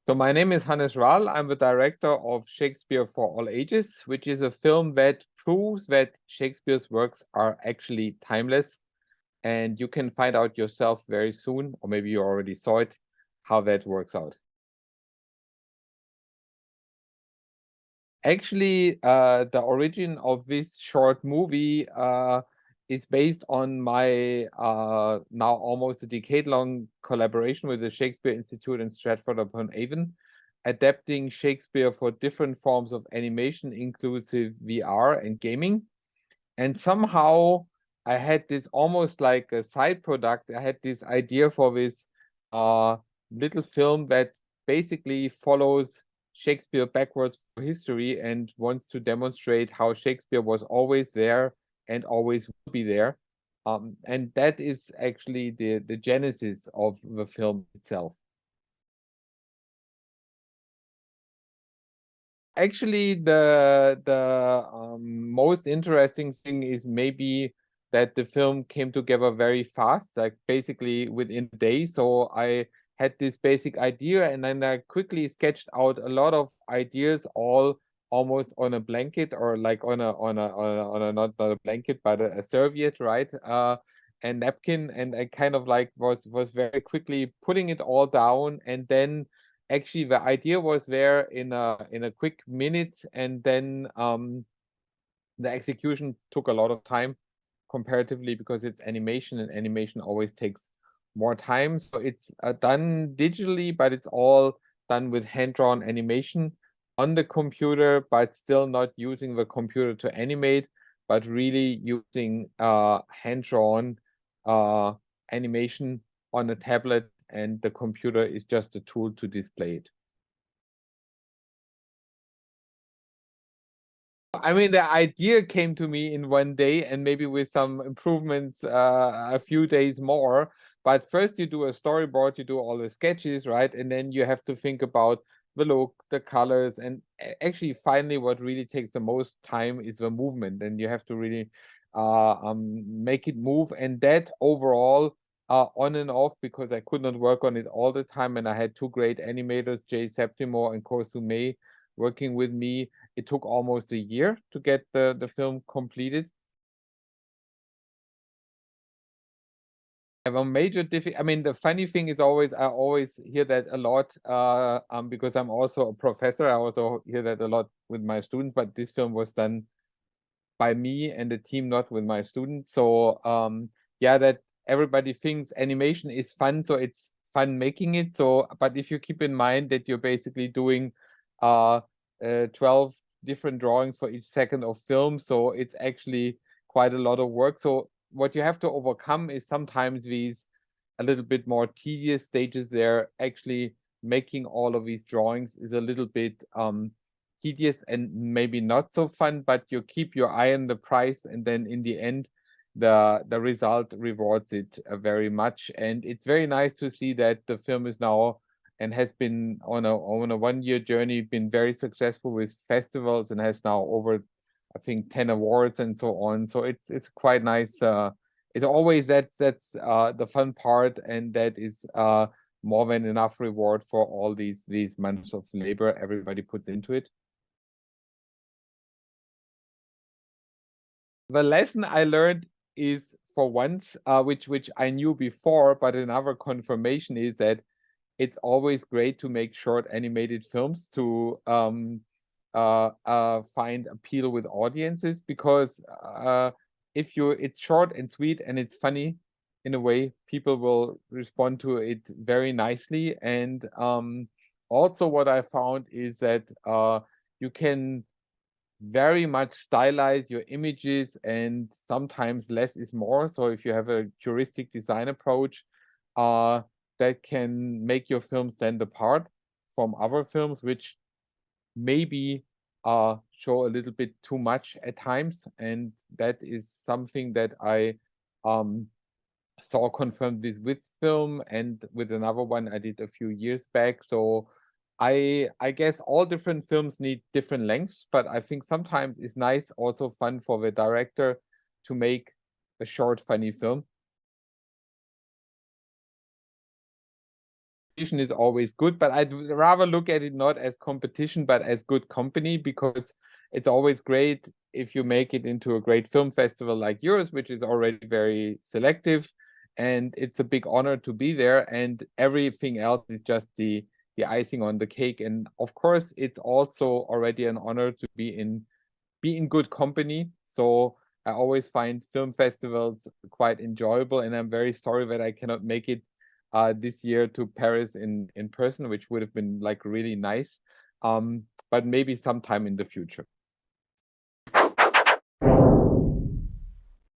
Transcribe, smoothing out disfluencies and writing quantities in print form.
So my name is Hannes Rall. I'm the director of Shakespeare for All Ages, which is a film that proves that Shakespeare's works are actually timeless. And you can find out yourself very soon, or maybe you already saw it, how that works out. Actually, the origin of this short movie is based on my now almost a decade-long collaboration with the Shakespeare Institute in Stratford-upon-Avon, adapting Shakespeare for different forms of animation, inclusive VR and gaming. And somehow I had this almost like a side product. I had this idea for this little film that basically follows Shakespeare backwards for history and wants to demonstrate how Shakespeare was always there and always will be there. And that is actually the genesis of the film itself. Actually, the most interesting thing is maybe that the film came together very fast, like basically within a day. So I had this basic idea, and then I quickly sketched out a lot of ideas, all almost on a blanket, or like on a not a blanket, but a serviette, right? And napkin, and I kind of like was very quickly putting it all down, and then actually the idea was there in a quick minute, and then the execution took a lot of time comparatively, because it's animation, and animation always takes more time. So it's done digitally, but it's all done with hand-drawn animation on the computer, but still not using the computer to animate, but really using hand-drawn animation on a tablet, and the computer is just a tool to display it. I mean, the idea came to me in one day, and maybe with some improvements, a few days more. But first you do a storyboard, you do all the sketches, right? And then you have to think about the look, the colors, and actually finally what really takes the most time is the movement. And you have to really make it move. And that overall, on and off, because I could not work on it all the time, and I had two great animators, Jay Septimore and Korsu May, working with me. It took almost a year to get the film completed. I have a major I mean, the funny thing is always, I always hear that a lot, because I'm also a professor. I also hear that a lot with my students, but this film was done by me and the team, not with my students. So yeah, that everybody thinks animation is fun, so it's fun making it. So, but if you keep in mind that you're basically doing 12 different drawings for each second of film, so it's actually quite a lot of work. So what you have to overcome is sometimes these a little bit more tedious stages there. Actually making all of these drawings is a little bit tedious and maybe not so fun, but you keep your eye on the prize, and then in the end the result rewards it very much. And it's very nice to see that the film is now, and has been on a 1-year journey, been very successful with festivals, and has now over, I think, 10 awards and so on. So it's quite nice. It's always that's the fun part, and that is more than enough reward for all these months of labor everybody puts into it. The lesson I learned is, for once, which I knew before, but another confirmation is that it's always great to make short animated films to find appeal with audiences, because if it's short and sweet and it's funny in a way, people will respond to it very nicely. And also what I found is that you can very much stylize your images, and sometimes less is more. So if you have a heuristic design approach, that can make your film stand apart from other films, which maybe show a little bit too much at times. And that is something that I saw confirmed with film, and with another one I did a few years back. So I guess all different films need different lengths, but I think sometimes it's nice, also fun for the director to make a short, funny film. competition is always good, but I'd rather look at it not as competition, but as good company, because it's always great if you make it into a great film festival like yours, which is already very selective, and it's a big honor to be there, and everything else is just the icing on the cake. And of course, it's also already an honor to be in good company. So I always find film festivals quite enjoyable, and I'm very sorry that I cannot make it this year to Paris in person, which would have been like really nice. But maybe sometime in the future.